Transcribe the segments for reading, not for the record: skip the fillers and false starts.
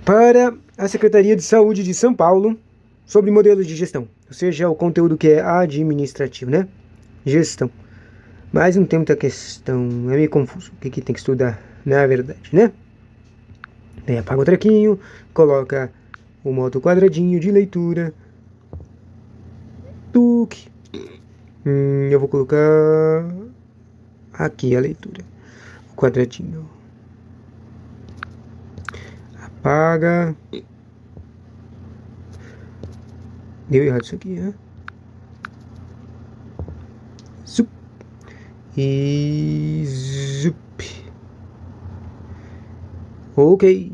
para a Secretaria de Saúde de São Paulo sobre modelos de gestão, ou seja, o conteúdo que é administrativo, né? Gestão. Mas não tem muita questão, é meio confuso o que tem que estudar, na verdade, né? Daí apaga o trequinho, coloca o modo quadradinho de leitura. Tuque. Eu vou colocar aqui a leitura. O quadradinho. Apaga. Deu errado isso aqui, né? Zup. E zup. Ok.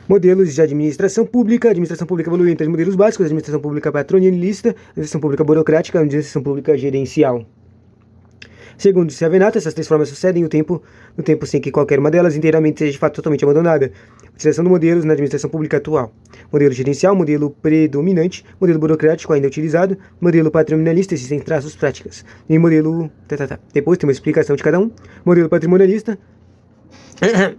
Modelos de administração pública. A administração pública evolui entre os modelos básicos: administração pública patronalista, administração pública burocrática, administração pública gerencial. Segundo Savenato, essas três formas sucedem no tempo sem que qualquer uma delas inteiramente seja de fato totalmente abandonada. Utilização de modelos na administração pública atual: modelo gerencial, modelo predominante, modelo burocrático ainda utilizado, modelo patrimonialista, existem traços práticas, e modelo... Depois tem uma explicação de cada um. Modelo patrimonialista.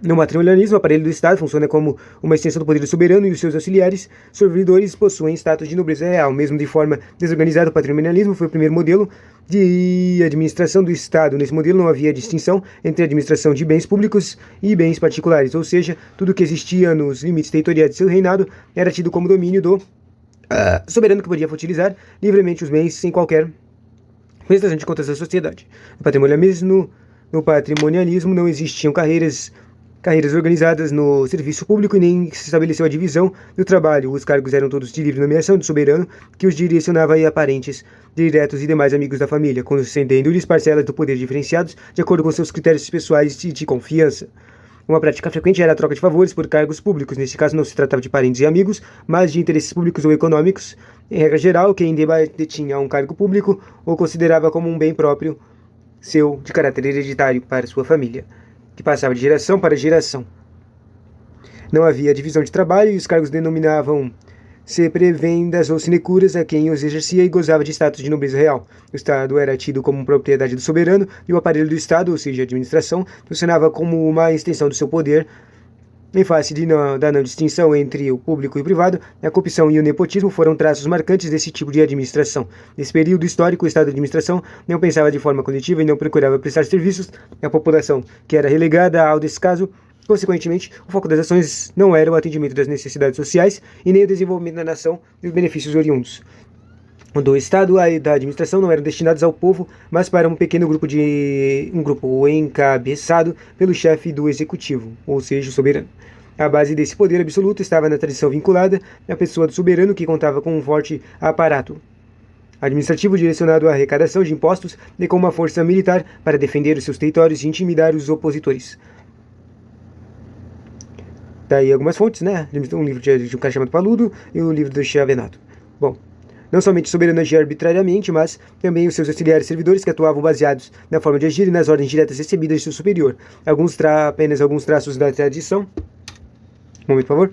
No patrimonialismo, o aparelho do Estado funciona como uma extensão do poder soberano e os seus auxiliares, servidores, possuem status de nobreza real. Mesmo de forma desorganizada, o patrimonialismo foi o primeiro modelo de administração do Estado. Nesse modelo não havia distinção entre a administração de bens públicos e bens particulares, ou seja, tudo que existia nos limites territoriais de seu reinado era tido como domínio do soberano, que podia utilizar livremente os bens sem qualquer prestação de contas à sociedade. No patrimonialismo não existiam carreiras organizadas no serviço público e nem se estabeleceu a divisão do trabalho. Os cargos eram todos de livre nomeação do soberano, que os direcionava a parentes, diretos e demais amigos da família, concedendo-lhes parcelas do poder diferenciados de acordo com seus critérios pessoais de confiança. Uma prática frequente era a troca de favores por cargos públicos. Neste caso não se tratava de parentes e amigos, mas de interesses públicos ou econômicos. Em regra geral, quem detinha um cargo público o considerava como um bem próprio seu de caráter hereditário para sua família, que passava de geração para geração. Não havia divisão de trabalho e os cargos denominavam-se prebendas ou sinecuras a quem os exercia e gozava de status de nobreza real. O Estado era tido como propriedade do soberano e o aparelho do Estado, ou seja, a administração, funcionava como uma extensão do seu poder. Em face da não distinção entre o público e o privado, a corrupção e o nepotismo foram traços marcantes desse tipo de administração. Nesse período histórico, o Estado de administração não pensava de forma coletiva e não procurava prestar serviços à população, que era relegada ao descaso. Consequentemente, o foco das ações não era o atendimento das necessidades sociais e nem o desenvolvimento da nação e os benefícios oriundos do Estado e da administração não eram destinados ao povo, mas para um pequeno grupo encabeçado pelo chefe do executivo, ou seja, o soberano. A base desse poder absoluto estava na tradição vinculada à pessoa do soberano, que contava com um forte aparato administrativo direcionado à arrecadação de impostos e com uma força militar para defender os seus territórios e intimidar os opositores. Daí algumas fontes, né? Um livro de um cara chamado Paludo e o livro do Savenato. Bom, não somente o soberano agia arbitrariamente, mas também os seus auxiliares servidores que atuavam baseados na forma de agir e nas ordens diretas recebidas de seu superior. Apenas alguns traços da tradição. Um momento, por favor.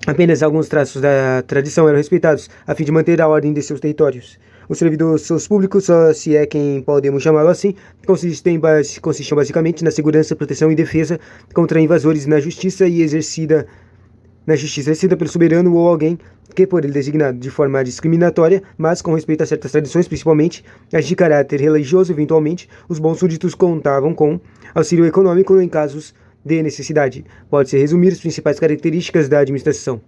Apenas alguns traços da tradição eram respeitados, a fim de manter a ordem de seus territórios. Os servidores públicos, só se é quem podemos chamá-lo assim, consistem basicamente na segurança, proteção e defesa contra invasores na justiça exercida pelo soberano ou alguém que por ele designado de forma discriminatória, mas com respeito a certas tradições, principalmente as de caráter religioso. Eventualmente, os bons súditos contavam com auxílio econômico em casos de necessidade. Pode-se resumir as principais características da administração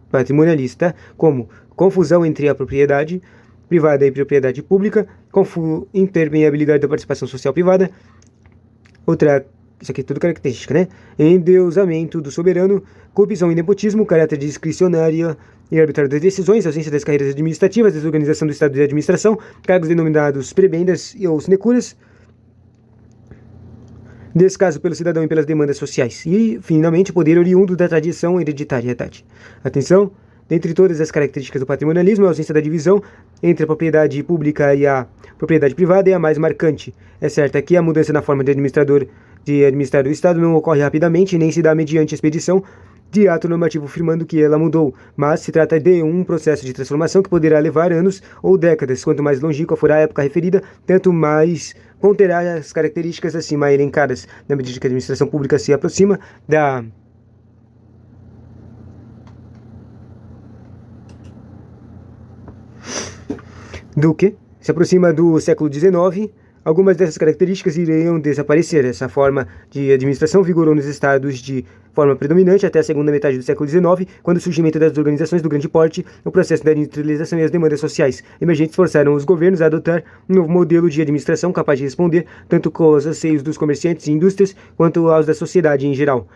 patrimonialista como confusão entre a propriedade privada e propriedade pública, impermeabilidade da participação social privada, isso aqui é tudo característica, né? Endeusamento do soberano, corrupção e nepotismo, caráter discricionário e arbitrário das decisões, ausência das carreiras administrativas, desorganização do Estado de administração, cargos denominados prebendas ou sinecuras, descaso pelo cidadão e pelas demandas sociais. E, finalmente, o poder oriundo da tradição hereditariedade. Atenção! Dentre todas as características do patrimonialismo, a ausência da divisão entre a propriedade pública e a propriedade privada é a mais marcante. É certo que a mudança na forma de administrar o Estado não ocorre rapidamente, nem se dá mediante expedição de ato normativo afirmando que ela mudou, mas se trata de um processo de transformação que poderá levar anos ou décadas. Quanto mais longínqua for a época referida, tanto mais conterá as características acima elencadas, na medida que a administração pública se aproxima se aproxima do século XIX, algumas dessas características iriam desaparecer. Essa forma de administração vigorou nos estados de forma predominante até a segunda metade do século XIX, quando o surgimento das organizações do grande porte, o processo da industrialização e as demandas sociais emergentes forçaram os governos a adotar um novo modelo de administração capaz de responder tanto aos anseios dos comerciantes e indústrias, quanto aos da sociedade em geral.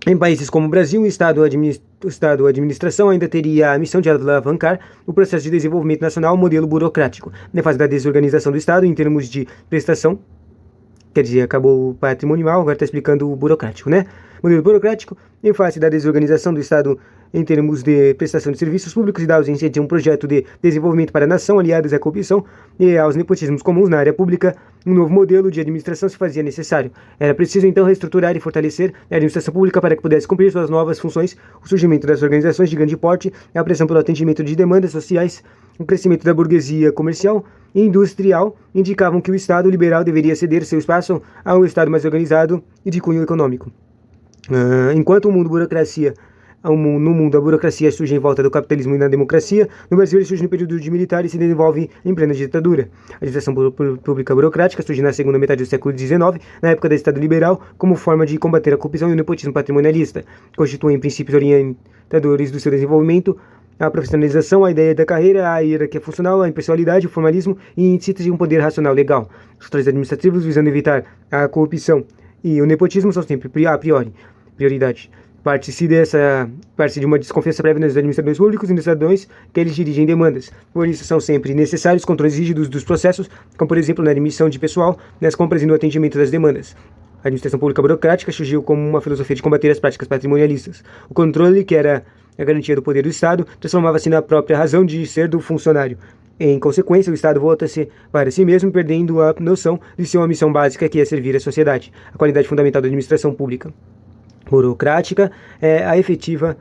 Em países como o Brasil, o Estado a administração ainda teria a missão de alavancar o processo de desenvolvimento nacional, modelo burocrático. Na fase da desorganização do Estado, em termos de prestação, quer dizer, acabou o patrimonial, agora está explicando o burocrático, né? Modelo burocrático, em face da desorganização do Estado em termos de prestação de serviços públicos e da ausência de um projeto de desenvolvimento para a nação, aliados à corrupção e aos nepotismos comuns na área pública, um novo modelo de administração se fazia necessário. Era preciso, então, reestruturar e fortalecer a administração pública para que pudesse cumprir suas novas funções. O surgimento das organizações de grande porte, a pressão pelo atendimento de demandas sociais, o crescimento da burguesia comercial e industrial indicavam que o Estado liberal deveria ceder seu espaço a um Estado mais organizado e de cunho econômico. Enquanto no mundo a burocracia surge em volta do capitalismo e da democracia, no Brasil ele surge no período de militar e se desenvolve em plena ditadura. A administração pública burocrática surge na segunda metade do século XIX, na época do Estado liberal, como forma de combater a corrupção e o nepotismo patrimonialista. Constituem princípios orientadores do seu desenvolvimento a profissionalização, a ideia da carreira, a hierarquia funcional, a impessoalidade, o formalismo e em síntese um poder racional legal. Os fatores administrativos visando evitar a corrupção e o nepotismo são sempre prioridade. Parte-se de uma desconfiança prévia nos administradores públicos e nos cidadãos que eles dirigem demandas. Por isso são sempre necessários controles rígidos dos processos, como por exemplo na admissão de pessoal, nas compras e no atendimento das demandas. A administração pública burocrática surgiu como uma filosofia de combater as práticas patrimonialistas. O controle, que era a garantia do poder do Estado, transformava-se na própria razão de ser do funcionário. Em consequência, o Estado volta-se para si mesmo, perdendo a noção de sua missão básica, que é servir a sociedade. A qualidade fundamental da administração pública burocrática é a efetividade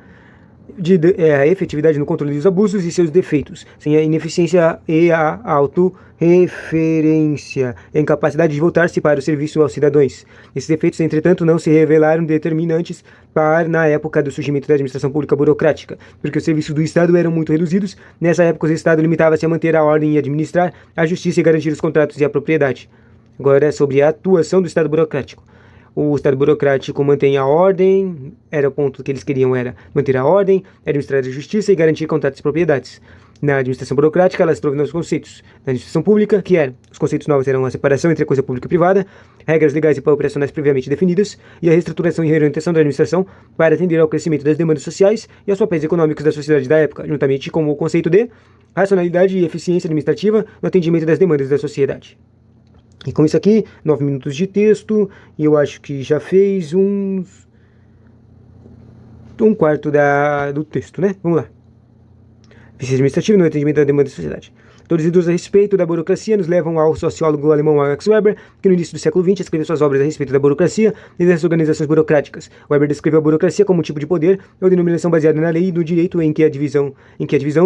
no controle dos abusos e seus defeitos, sem a ineficiência e a autorreferência, a incapacidade de voltar-se para o serviço aos cidadãos. Esses defeitos, entretanto, não se revelaram determinantes na época do surgimento da administração pública burocrática, porque os serviços do Estado eram muito reduzidos. Nessa época, o Estado limitava-se a manter a ordem e administrar a justiça e garantir os contratos e a propriedade. Agora é sobre a atuação do Estado burocrático. O Estado burocrático mantém a ordem, era o ponto que eles queriam, era manter a ordem, administrar a justiça e garantir contratos e propriedades. Na administração burocrática, elas trouxeram novos conceitos. Na administração pública, os conceitos novos eram a separação entre a coisa pública e privada, regras legais e operacionais previamente definidas, e a reestruturação e reorientação da administração para atender ao crescimento das demandas sociais e aos papéis econômicos da sociedade da época, juntamente com o conceito de racionalidade e eficiência administrativa no atendimento das demandas da sociedade. E com isso aqui, 9 minutos de texto, e eu acho que já fez um quarto do texto, né? Vamos lá. Eficiência administrativa no atendimento da demanda da sociedade. Todos os estudos a respeito da burocracia nos levam ao sociólogo alemão Max Weber, que no início do século XX escreveu suas obras a respeito da burocracia e das organizações burocráticas. Weber descreveu a burocracia como um tipo de poder ou denominação baseada na lei e no direito em que a divisão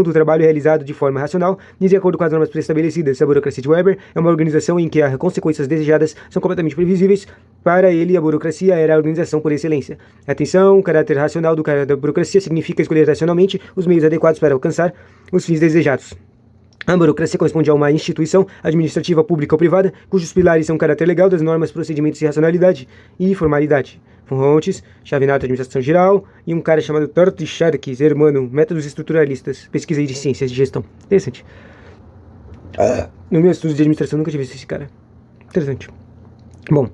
do trabalho é realizado de forma racional e de acordo com as normas pré-estabelecidas. A burocracia de Weber é uma organização em que as consequências desejadas são completamente previsíveis. Para ele, a burocracia era a organização por excelência. Atenção, o caráter racional da burocracia significa escolher racionalmente os meios adequados para alcançar os fins desejados. A burocracia corresponde a uma instituição administrativa pública ou privada, cujos pilares são o caráter legal das normas, procedimentos e racionalidade e formalidade. Fontes, Chavenato, Administração Geral, e um cara chamado Torto Sharkis, Hermano, Métodos Estruturalistas, Pesquisa de Ciências de Gestão. Interessante. No meu estudo de administração nunca tive visto esse cara. Interessante. Bom,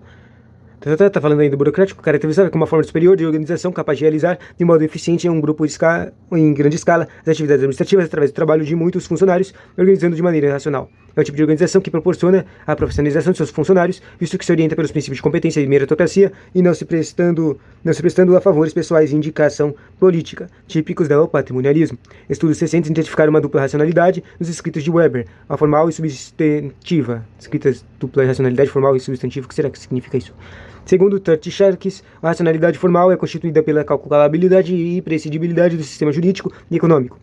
tá falando aí do burocrático, caracterizado como uma forma superior de organização capaz de realizar de modo eficiente em um grupo em grande escala as atividades administrativas através do trabalho de muitos funcionários, organizando de maneira racional. É o tipo de organização que proporciona a profissionalização de seus funcionários, visto que se orienta pelos princípios de competência e meritocracia e não se prestando a favores pessoais e indicação política, típicos do patrimonialismo. Estudos recentes identificaram uma dupla racionalidade nos escritos de Weber, a formal e substantiva. Escritas dupla racionalidade formal e substantiva, o que será que significa isso? Segundo Turchinskis, a racionalidade formal é constituída pela calculabilidade e previsibilidade do sistema jurídico e econômico.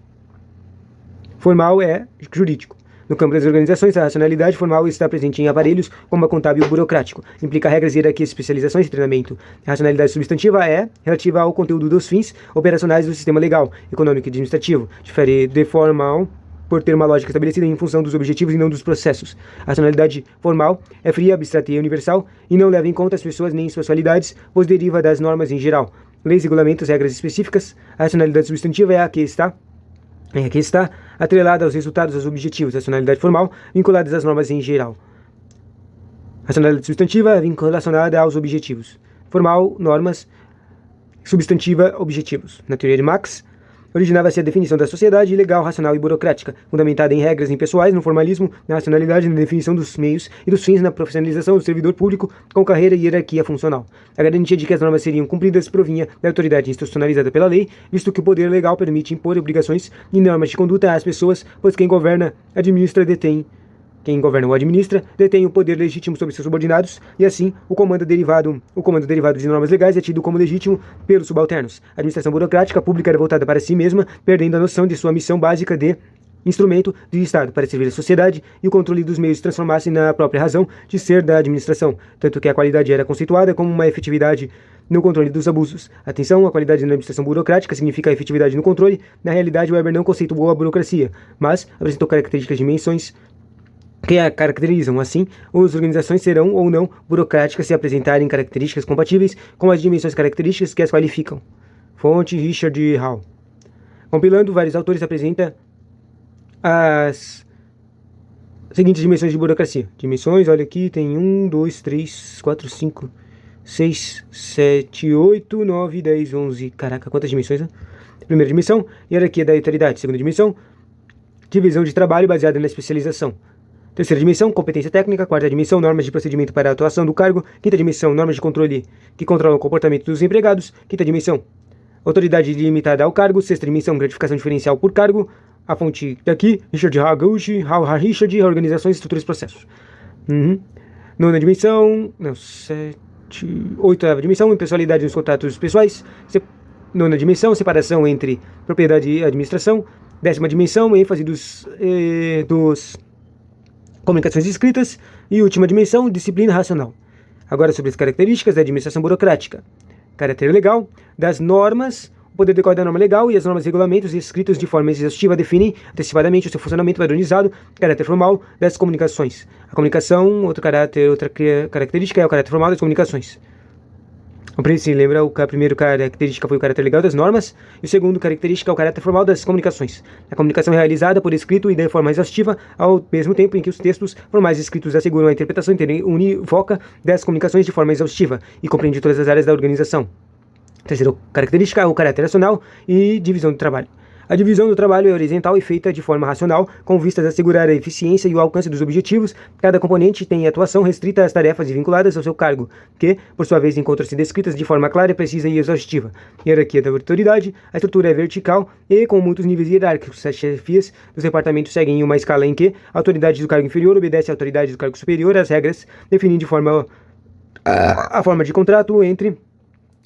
Formal é jurídico. No campo das organizações, a racionalidade formal está presente em aparelhos como a contábil burocrático. Implica regras, hierarquias, especializações e treinamento. A racionalidade substantiva é relativa ao conteúdo dos fins operacionais do sistema legal, econômico e administrativo. Difere de formal por ter uma lógica estabelecida em função dos objetivos e não dos processos. A racionalidade formal é fria, abstrata e universal e não leva em conta as pessoas nem suas qualidades, pois deriva das normas em geral. Leis, regulamentos, regras específicas. A racionalidade substantiva é a que está atrelada aos resultados, aos objetivos. Racionalidade formal, vinculadas às normas em geral. Racionalidade substantiva, relacionada aos objetivos. Formal, normas. Substantiva, objetivos. Na teoria de Marx, originava-se a definição da sociedade legal, racional e burocrática, fundamentada em regras impessoais, no formalismo, na racionalidade, na definição dos meios e dos fins, na profissionalização do servidor público, com carreira e hierarquia funcional. A garantia de que as normas seriam cumpridas provinha da autoridade institucionalizada pela lei, visto que o poder legal permite impor obrigações e normas de conduta às pessoas, pois quem governa ou administra detém o poder legítimo sobre seus subordinados e, assim, o comando derivado de normas legais é tido como legítimo pelos subalternos. A administração burocrática pública era voltada para si mesma, perdendo a noção de sua missão básica de instrumento do Estado para servir a sociedade e o controle dos meios transformasse na própria razão de ser da administração, tanto que a qualidade era conceituada como uma efetividade no controle dos abusos. Atenção, a qualidade na administração burocrática significa a efetividade no controle. Na realidade, Weber não conceituou a burocracia, mas apresentou características de dimensões que a caracterizam. Assim, as organizações serão ou não burocráticas se apresentarem características compatíveis com as dimensões características que as qualificam. Fonte Richard Hall. Compilando, vários autores apresentam as seguintes dimensões de burocracia. Dimensões, olha aqui, tem 1, 2, 3, 4, 5, 6, 7, 8, 9, 10, 11. Caraca, quantas dimensões, né? Primeira dimensão, hierarquia da autoridade. Segunda dimensão, divisão de trabalho baseada na especialização. Terceira dimensão, competência técnica. Quarta dimensão, normas de procedimento para a atuação do cargo. Quinta dimensão, normas de controle que controlam o comportamento dos empregados. Quinta dimensão, autoridade limitada ao cargo. Sexta dimensão, gratificação diferencial por cargo. A fonte daqui, Richard Hagauchi, Richard, organizações, estruturas e processos. Nona dimensão, oitava dimensão, impessoalidade nos contratos pessoais. Nona dimensão, separação entre propriedade e administração. Décima dimensão, ênfase dos comunicações escritas. E última dimensão, disciplina racional. Agora sobre as características da administração burocrática. Caráter legal, das normas. O poder decorre da norma legal e as normas e regulamentos escritos de forma exaustiva definem antecipadamente o seu funcionamento padronizado. Caráter formal das comunicações. A comunicação, outra característica é o caráter formal das comunicações. Se lembra, a primeira característica foi o caráter legal das normas, e a segunda característica é o caráter formal das comunicações. A comunicação é realizada por escrito e de forma exaustiva, ao mesmo tempo em que os textos formais escritos asseguram a interpretação unívoca das comunicações de forma exaustiva e compreende todas as áreas da organização. Terceira característica é o caráter racional e divisão do trabalho. A divisão do trabalho é horizontal e feita de forma racional, com vistas a assegurar a eficiência e o alcance dos objetivos. Cada componente tem atuação restrita às tarefas e vinculadas ao seu cargo, que, por sua vez, encontram-se descritas de forma clara, precisa e exaustiva. Hierarquia da autoridade. A estrutura é vertical e com muitos níveis hierárquicos. As chefias dos departamentos seguem uma escala em que a autoridade do cargo inferior obedece à autoridade do cargo superior. As regras definem de forma a forma de contrato entre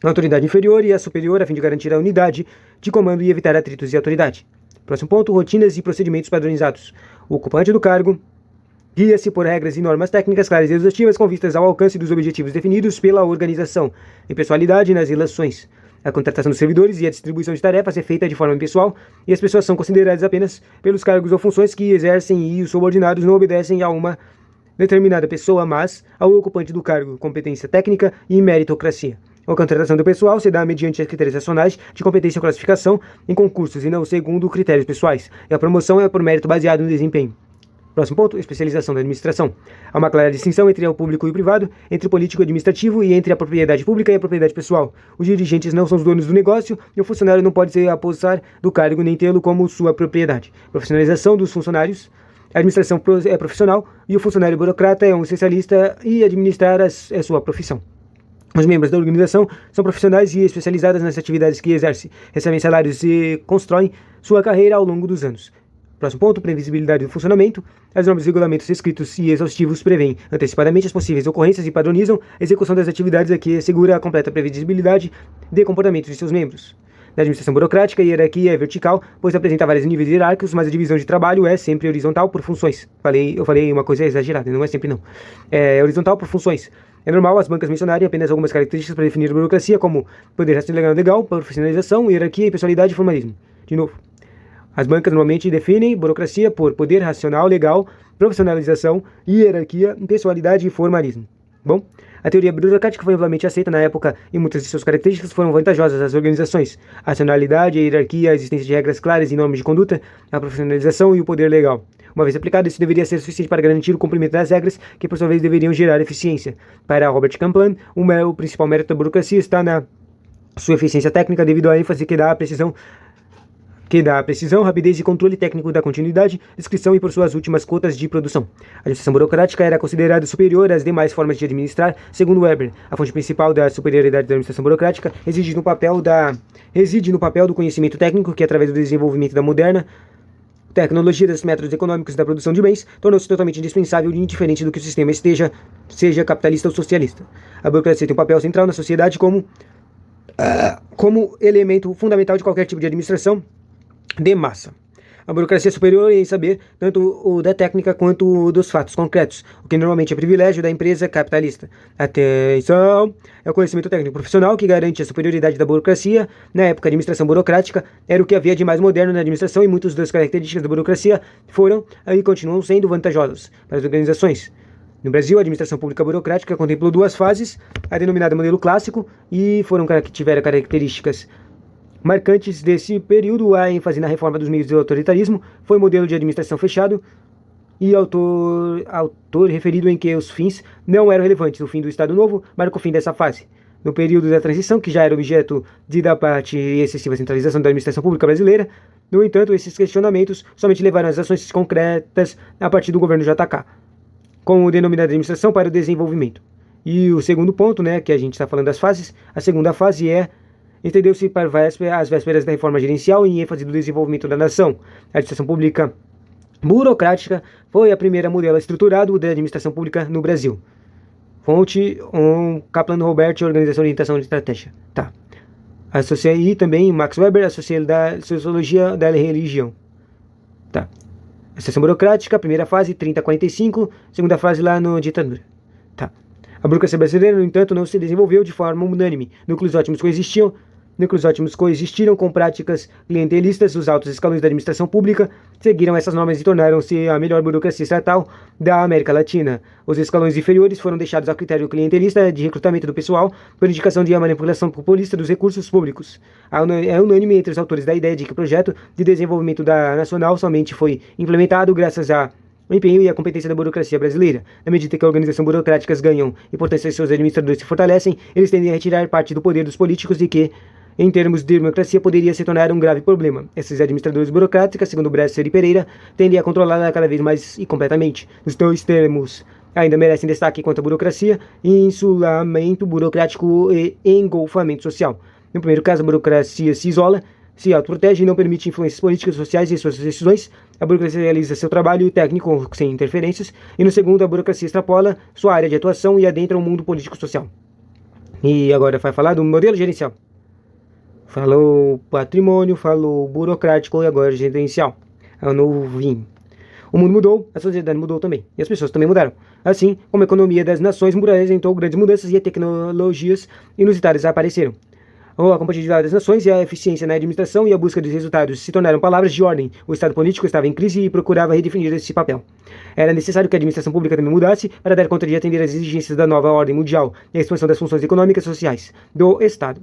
a autoridade inferior e a superior, a fim de garantir a unidade de comando e evitar atritos de autoridade. Próximo ponto, rotinas e procedimentos padronizados. O ocupante do cargo guia-se por regras e normas técnicas claras e exaustivas com vistas ao alcance dos objetivos definidos pela organização. Impessoalidade nas relações. A contratação dos servidores e a distribuição de tarefas é feita de forma impessoal e as pessoas são consideradas apenas pelos cargos ou funções que exercem e os subordinados não obedecem a uma determinada pessoa, mas ao ocupante do cargo. Competência técnica e meritocracia. A contratação do pessoal se dá mediante critérios racionais de competência e classificação em concursos e não segundo critérios pessoais. E a promoção é por mérito baseado no desempenho. Próximo ponto, especialização da administração. Há uma clara distinção entre o público e o privado, entre o político e o administrativo e entre a propriedade pública e a propriedade pessoal. Os dirigentes não são os donos do negócio e o funcionário não pode se apossar do cargo nem tê-lo como sua propriedade. Profissionalização dos funcionários. A administração é profissional e o funcionário burocrata é um especialista e administrar é sua profissão. Os membros da organização são profissionais e especializados nas atividades que exercem, recebem salários e constroem sua carreira ao longo dos anos. Próximo ponto, previsibilidade do funcionamento. As normas e regulamentos escritos e exaustivos prevêem antecipadamente as possíveis ocorrências e padronizam a execução das atividades, a que assegura a completa previsibilidade de comportamento de seus membros. Na administração burocrática, a hierarquia é vertical, pois apresenta vários níveis hierárquicos, mas a divisão de trabalho é sempre horizontal por funções. Eu falei uma coisa exagerada, não é sempre não. É horizontal por funções. É normal as bancas mencionarem apenas algumas características para definir a burocracia, como poder legal, profissionalização, hierarquia, impessoalidade e formalismo. De novo, as bancas normalmente definem burocracia por poder racional, legal, profissionalização, hierarquia, impessoalidade e formalismo. Bom, a teoria burocrática foi amplamente aceita na época e muitas de suas características foram vantajosas às organizações. A racionalidade, a hierarquia, a existência de regras claras e normas de conduta, a profissionalização e o poder legal. Uma vez aplicado, isso deveria ser suficiente para garantir o cumprimento das regras, que por sua vez deveriam gerar eficiência. Para Robert Kaplan, o principal mérito da burocracia está na sua eficiência técnica devido à ênfase que dá à precisão, rapidez e controle técnico da continuidade, descrição e por suas últimas cotas de produção. A administração burocrática era considerada superior às demais formas de administrar, segundo Weber. A fonte principal da superioridade da administração burocrática reside no papel do conhecimento técnico que, através do desenvolvimento da moderna tecnologia dos métodos econômicos da produção de bens, tornou-se totalmente indispensável e indiferente do que o sistema seja capitalista ou socialista. A burocracia tem um papel central na sociedade como elemento fundamental de qualquer tipo de administração de massa. A burocracia é superior em saber tanto o da técnica quanto o dos fatos concretos, o que normalmente é privilégio da empresa capitalista. Atenção! É o conhecimento técnico profissional que garante a superioridade da burocracia. Na época, a administração burocrática era o que havia de mais moderno na administração e muitas das características da burocracia foram e continuam sendo vantajosas para as organizações. No Brasil, a administração pública burocrática contemplou duas fases, a denominada modelo clássico, e que tiveram características marcantes desse período. A ênfase na reforma dos meios do autoritarismo foi o modelo de administração fechado e autor referido em que os fins não eram relevantes. O fim do Estado Novo marca o fim dessa fase. No período da transição, que já era objeto da parte excessiva centralização da administração pública brasileira, no entanto, esses questionamentos somente levaram às ações concretas a partir do governo JK, com o denominado administração para o desenvolvimento. E o segundo ponto, que a gente está falando das fases, a segunda fase entendeu-se para as vésperas da reforma gerencial em ênfase do desenvolvimento da nação. A administração pública burocrática foi a primeira modelo estruturado da administração pública no Brasil. Fonte, Kaplan Robert, Organização de Orientação de Estratégia. Tá. E também Max Weber, a Sociologia da Religião. Tá. A administração burocrática, primeira fase, 30 a 45, segunda fase lá no ditadura. Tá. A burocracia brasileira, no entanto, não se desenvolveu de forma unânime. Núcleos ótimos coexistiram com práticas clientelistas. Os altos escalões da administração pública seguiram essas normas e tornaram-se a melhor burocracia estatal da América Latina. Os escalões inferiores foram deixados a critério clientelista de recrutamento do pessoal por indicação de manipulação populista dos recursos públicos. É unânime entre os autores da ideia de que o projeto de desenvolvimento nacional somente foi implementado graças o empenho e a competência da burocracia brasileira. Na medida que as organizações burocráticas ganham importância e seus administradores se fortalecem, eles tendem a retirar parte do poder dos políticos e que, em termos de democracia, poderia se tornar um grave problema. Esses administradores burocráticos, segundo Bresser e Pereira, tendem a controlá-la cada vez mais e completamente. Nos dois termos ainda merecem destaque quanto à burocracia, insulamento burocrático e engolfamento social. No primeiro caso, a burocracia se isola, se autoprotege e não permite influências políticas e sociais em suas decisões. A burocracia realiza seu trabalho técnico sem interferências. E no segundo, a burocracia extrapola sua área de atuação e adentra o mundo político-social. E agora vai falar do modelo gerencial. Falou patrimônio, falou burocrático e agora gerencial. É o novo vinho. O mundo mudou, a sociedade mudou também. E as pessoas também mudaram. Assim como a economia das nações apresentou grandes mudanças e tecnologias inusitadas apareceram. A competitividade das nações e a eficiência na administração e a busca dos resultados se tornaram palavras de ordem. O Estado político estava em crise e procurava redefinir esse papel. Era necessário que a administração pública também mudasse para dar conta de atender às exigências da nova ordem mundial e a expansão das funções econômicas e sociais do Estado.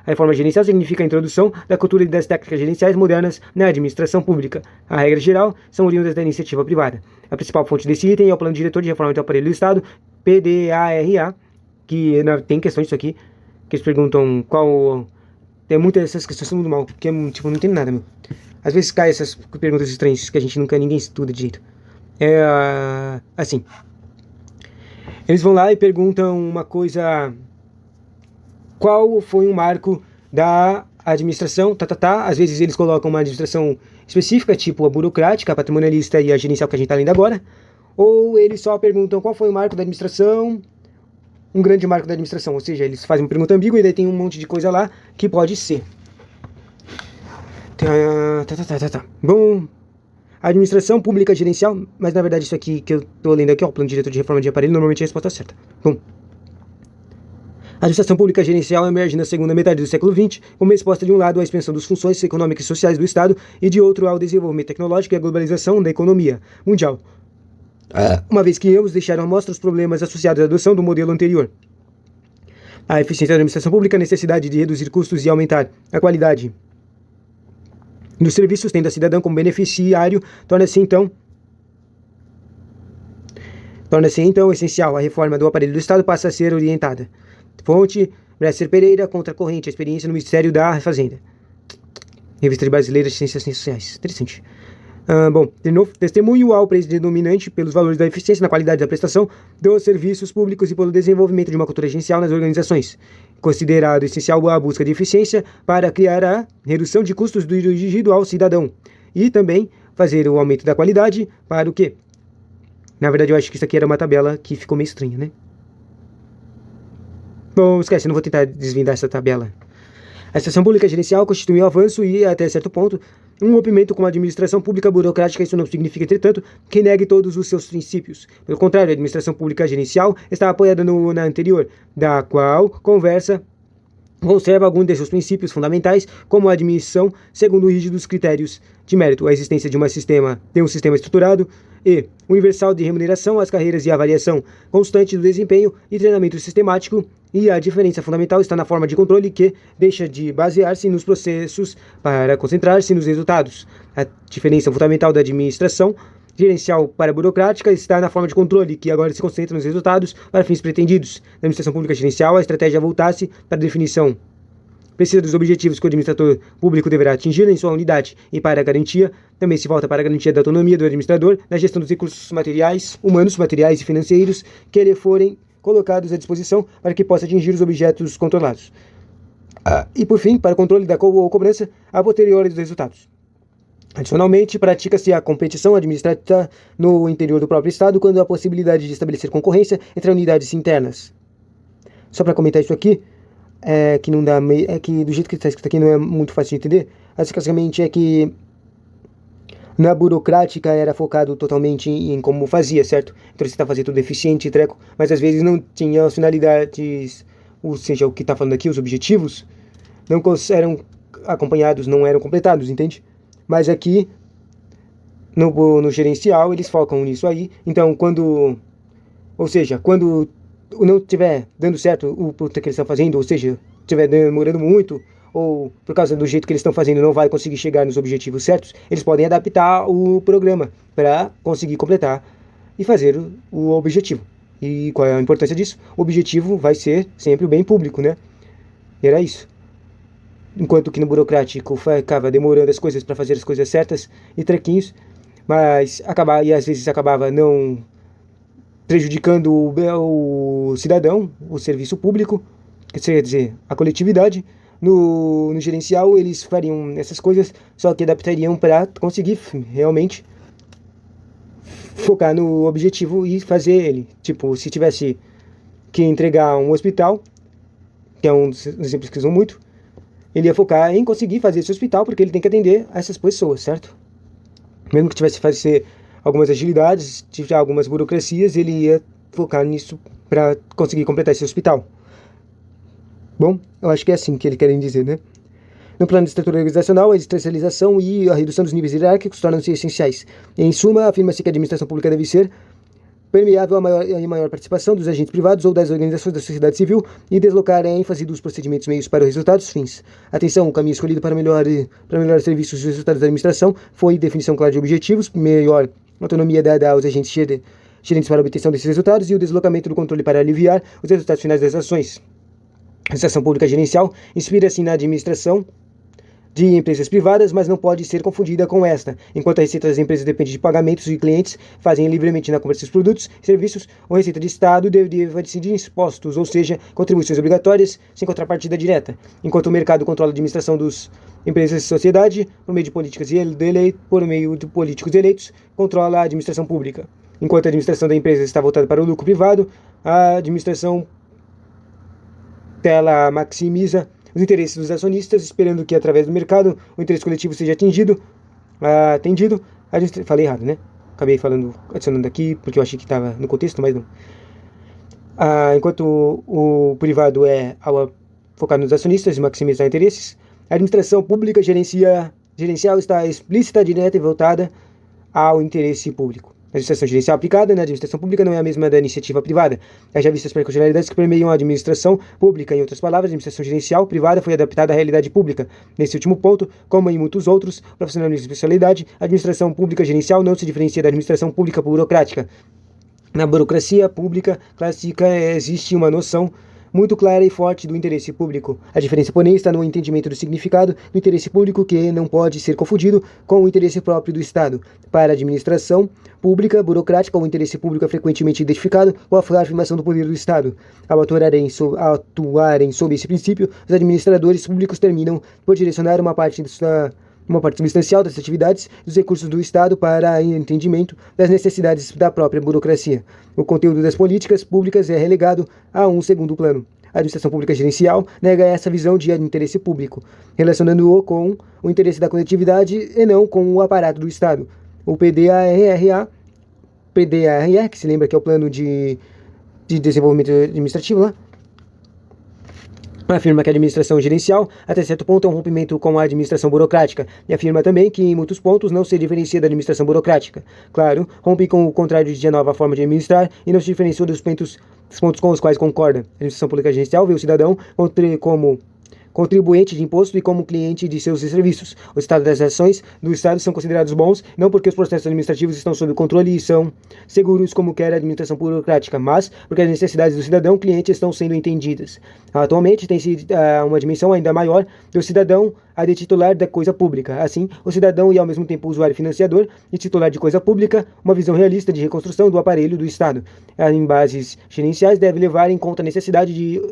A reforma gerencial significa a introdução da cultura e das técnicas gerenciais modernas na administração pública. A regra geral são oriundas da iniciativa privada. A principal fonte desse item é o Plano Diretor de Reforma do Aparelho do Estado, PDARA, que tem questões disso aqui, que eles perguntam qual... Tem muitas dessas questões são muito mal, porque não tem nada, meu. Às vezes cai essas perguntas estranhas que ninguém estuda direito. Assim, eles vão lá e perguntam uma coisa: qual foi um marco da administração, às vezes eles colocam uma administração específica, tipo a burocrática, a patrimonialista e a gerencial que a gente está lendo agora, ou eles só perguntam qual foi o marco da administração, um grande marco da administração, ou seja, eles fazem uma pergunta ambígua e daí tem um monte de coisa lá que pode ser. Bom, administração pública gerencial, mas na verdade isso aqui que eu estou lendo aqui, ó, plano diretor de reforma de aparelho, normalmente é a resposta certa. Bom, a administração pública gerencial emerge na segunda metade do século XX como resposta de um lado à expansão das funções econômicas e sociais do Estado e de outro ao desenvolvimento tecnológico e à globalização da economia mundial. Uma vez que ambos deixaram à mostra os problemas associados à adoção do modelo anterior. A eficiência da administração pública, a necessidade de reduzir custos e aumentar a qualidade dos serviços, tendo a cidadão como beneficiário, torna-se então essencial. A reforma do aparelho do Estado passa a ser orientada. Fonte: Bresser Pereira, contra a corrente, a experiência no Ministério da Fazenda. Revista Brasileira de Ciências Sociais. Interessante. Bom, de novo, testemunho ao predominante pelos valores da eficiência na qualidade da prestação dos serviços públicos e pelo desenvolvimento de uma cultura gerencial nas organizações. Considerado essencial a busca de eficiência para criar a redução de custos dirigido ao cidadão. E também fazer o aumento da qualidade para o quê? Na verdade, eu acho que isso aqui era uma tabela que ficou meio estranha, né? Bom, esquece, não vou tentar desvendar essa tabela. A administração pública gerencial constitui um avanço e, até certo ponto, um rompimento com a administração pública burocrática. Isso não significa, entretanto, que negue todos os seus princípios. Pelo contrário, a administração pública gerencial está apoiada na anterior, da qual conserva alguns de seus princípios fundamentais, como a admissão segundo rígidos critérios de mérito, a existência de um sistema estruturado e universal de remuneração às carreiras e a avaliação constante do desempenho e treinamento sistemático, e a diferença fundamental está na forma de controle que deixa de basear-se nos processos para concentrar-se nos resultados. A diferença fundamental da administração gerencial para a burocrática está na forma de controle, que agora se concentra nos resultados para fins pretendidos. Na administração pública gerencial, a estratégia voltar-se para a definição precisa dos objetivos que o administrador público deverá atingir em sua unidade, e para a garantia, também se volta para a garantia da autonomia do administrador na gestão dos recursos humanos, materiais e financeiros que lhe forem colocados à disposição para que possa atingir os objetos controlados. E por fim, para o controle da cobrança a posteriori dos resultados. Adicionalmente, pratica-se a competição administrativa no interior do próprio Estado quando há possibilidade de estabelecer concorrência entre unidades internas. Só para comentar isso aqui, que não dá que do jeito que está escrito aqui não é muito fácil de entender. Basicamente é que na burocrática era focado totalmente em como fazia, certo? Então você está fazendo tudo eficiente e treco, mas às vezes não tinha as finalidades, ou seja, o que está falando aqui, os objetivos, não eram acompanhados, não eram completados, entende? Mas aqui, no gerencial, eles focam nisso aí. Então, quando não estiver dando certo o que eles estão fazendo, ou seja, estiver demorando muito, ou por causa do jeito que eles estão fazendo não vai conseguir chegar nos objetivos certos, eles podem adaptar o programa para conseguir completar e fazer o objetivo. E qual é a importância disso? O objetivo vai ser sempre o bem público, né? E era isso. Enquanto que no burocrático ficava demorando as coisas para fazer as coisas certas e trequinhos, mas às vezes acabava não prejudicando o cidadão, o serviço público, quer dizer, a coletividade. No gerencial eles fariam essas coisas, só que adaptariam para conseguir realmente focar no objetivo e fazer ele. Tipo, se tivesse que entregar um hospital, que é um dos exemplos que usam muito, ele ia focar em conseguir fazer esse hospital, porque ele tem que atender a essas pessoas, certo? Mesmo que tivesse que fazer algumas agilidades, algumas burocracias, ele ia focar nisso para conseguir completar esse hospital. Bom, eu acho que é assim que eles querem dizer, né? No plano de estrutura organizacional, a especialização e a redução dos níveis hierárquicos tornam-se essenciais. Em suma, afirma-se que a administração pública deve ser permeável à maior participação dos agentes privados ou das organizações da sociedade civil e deslocar a ênfase dos procedimentos meios para os resultados fins. Atenção, o caminho escolhido para melhorar serviços e resultados da administração foi definição clara de objetivos, melhor autonomia dada aos agentes gerentes para a obtenção desses resultados e o deslocamento do controle para aliviar os resultados finais das ações. A administração pública gerencial inspira-se na administração de empresas privadas, mas não pode ser confundida com esta. Enquanto a receita das empresas depende de pagamentos de clientes fazem livremente na compra de seus produtos e serviços, a receita de Estado deriva-se de impostos, ou seja, contribuições obrigatórias sem contrapartida direta. Enquanto o mercado controla a administração dos empresas e sociedade, por meio de políticos eleitos, controla a administração pública. Enquanto a administração da empresa está voltada para o lucro privado, a administração ela maximiza os interesses dos acionistas, esperando que, através do mercado, o interesse coletivo seja atendido. Falei errado, né? Acabei adicionando aqui, porque eu achei que estava no contexto, mas não. Enquanto o privado é focado nos acionistas e maximizar interesses, a administração pública gerencial está explícita, direta e voltada ao interesse público. A administração gerencial aplicada na administração pública não é a mesma da iniciativa privada. Já vistas as peculiaridades que permeiam a administração pública. Em outras palavras, a administração gerencial privada foi adaptada à realidade pública. Nesse último ponto, como em muitos outros, profissionalismo e especialidade, a administração pública gerencial não se diferencia da administração pública burocrática. Na burocracia pública clássica existe uma noção muito clara e forte do interesse público. A diferença, porém, está no entendimento do significado do interesse público, que não pode ser confundido com o interesse próprio do Estado. Para a administração pública burocrática, o interesse público é frequentemente identificado com a afirmação do poder do Estado. Ao atuarem sob esse princípio, os administradores públicos terminam por direcionar uma parte substancial das atividades e dos recursos do Estado para entendimento das necessidades da própria burocracia. O conteúdo das políticas públicas é relegado a um segundo plano. A administração pública gerencial nega essa visão de interesse público, relacionando-o com o interesse da coletividade e não com o aparato do Estado. O PDARA, que se lembra que é o Plano de Desenvolvimento Administrativo lá, afirma que a administração gerencial, até certo ponto, é um rompimento com a administração burocrática, e afirma também que, em muitos pontos, não se diferencia da administração burocrática. Claro, rompe com o contrário de nova forma de administrar e não se diferencia dos pontos com os quais concorda. A administração pública gerencial vê o cidadão como contribuinte de imposto e como cliente de seus serviços. O estado das ações do Estado são considerados bons, não porque os processos administrativos estão sob controle e são seguros como quer a administração burocrática, mas porque as necessidades do cidadão cliente estão sendo entendidas. Atualmente, tem-se uma dimensão ainda maior do cidadão a de titular da coisa pública. Assim, o cidadão e ao mesmo tempo o usuário financiador e titular de coisa pública, uma visão realista de reconstrução do aparelho do Estado. Em bases gerenciais deve levar em conta a necessidade de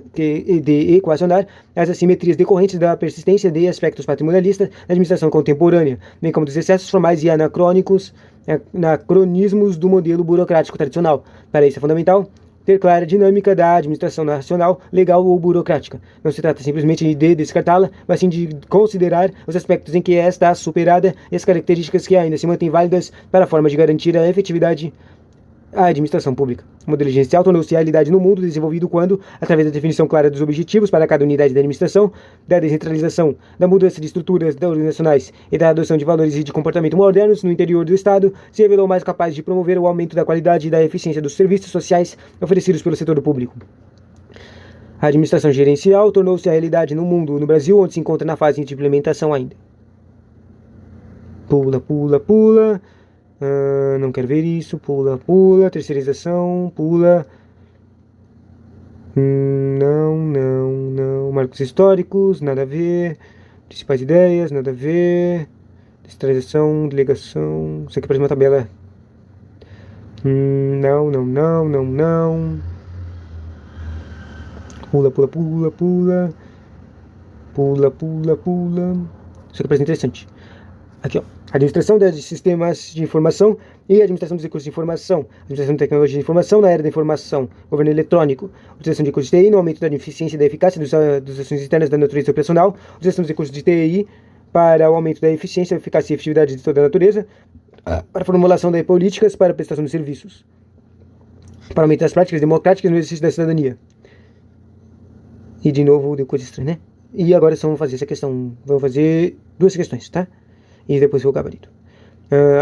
equacionar as assimetrias decorrentes da persistência de aspectos patrimonialistas na administração contemporânea, bem como dos excessos formais e anacronismos do modelo burocrático tradicional. Para isso é fundamental ter clara a dinâmica da administração nacional, legal ou burocrática. Não se trata simplesmente de descartá-la, mas sim de considerar os aspectos em que ela está superada e as características que ainda se mantêm válidas para a forma de garantir a efetividade à administração pública. O modelo gerencial tornou-se realidade no mundo desenvolvido quando, através da definição clara dos objetivos para cada unidade da administração, da descentralização, da mudança de estruturas organizacionais e da adoção de valores e de comportamento modernos no interior do Estado, se revelou mais capaz de promover o aumento da qualidade e da eficiência dos serviços sociais oferecidos pelo setor público. A administração gerencial tornou-se a realidade no mundo, no Brasil, onde se encontra na fase de implementação ainda. Pula. Não quero ver isso. Pula. Terceirização. Pula. Não. Marcos históricos, nada a ver. Principais ideias, nada a ver. Descentralização, delegação. Isso aqui parece uma tabela. Não. Pula. Isso aqui parece interessante. Aqui, ó. Administração de sistemas de informação e administração dos recursos de informação. Administração de tecnologia de informação na era da informação. Governo eletrônico. Utilização de recursos de TI no aumento da eficiência e da eficácia das ações externas da natureza operacional. Utilização dos recursos de TI para o aumento da eficiência, eficácia e efetividade de toda a natureza. Para a formulação de políticas para a prestação de serviços. Para aumentar as práticas democráticas no exercício da cidadania. E de novo, deu coisa estranha, né? E agora só vamos fazer essa questão. Vamos fazer duas questões, tá? E depois o gabarito.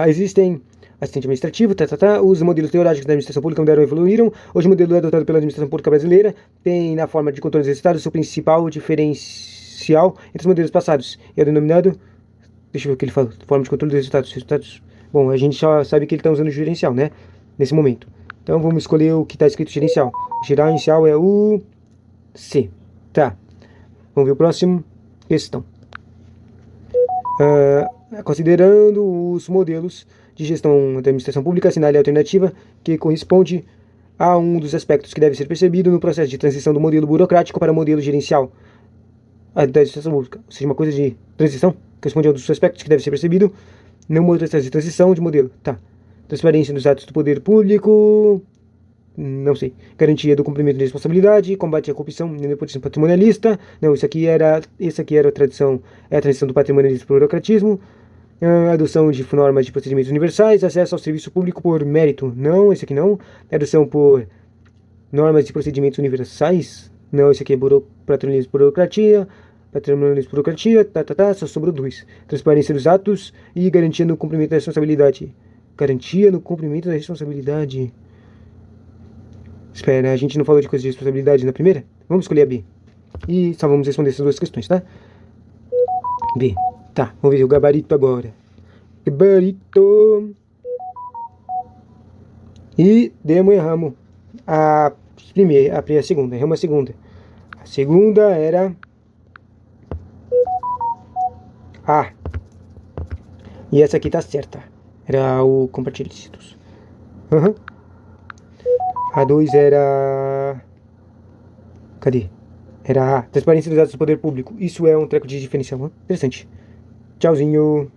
Existem assistente administrativo, os modelos teóricos da administração pública mudaram e evoluíram. Hoje o modelo adotado pela administração pública brasileira tem na forma de controle dos estados seu principal diferencial entre os modelos passados. E é denominado, deixa eu ver o que ele fala, forma de controle dos resultados. Bom, a gente já sabe que ele está usando o gerencial, né? Nesse momento. Então vamos escolher o que está escrito gerencial. O gerencial é o C. Tá. Vamos ver o próximo. Questão. Considerando os modelos de gestão da administração pública, assinale a alternativa que corresponde a um dos aspectos que deve ser percebido no processo de transição do modelo burocrático para o modelo gerencial da administração pública. Ou seja, uma coisa de transição, corresponde a um dos aspectos que deve ser percebido no processo de transição de modelo. Tá. Transparência dos atos do poder público. Não sei. Garantia do cumprimento de responsabilidade, combate à corrupção e nepotismo patrimonialista. Não, isso aqui era a tradição, é a transição do patrimonialismo para o burocratismo. Adoção de normas de procedimentos universais, acesso ao serviço público por mérito. Não, esse aqui não. Adoção por normas de procedimentos universais. Não, esse aqui é patrimonialismo, burocratia. Patrimonialismo, burocratia. Só sobrou 2. Transparência dos atos e garantia no cumprimento da responsabilidade. Garantia no cumprimento da responsabilidade. Espera, a gente não falou de coisa de responsabilidade na primeira? Vamos escolher a B. E só vamos responder essas 2 questões, tá? B. Tá, vamos ver o gabarito agora. Gabarito. E erramos a primeira, a segunda. Erramos a segunda. A segunda era A. E essa aqui tá certa. Era o compartilho ilícitos. Uhum. A 2 era... Cadê? Era A. Transparência dos atos do poder público. Isso é um treco de diferencial. Interessante. Tchauzinho.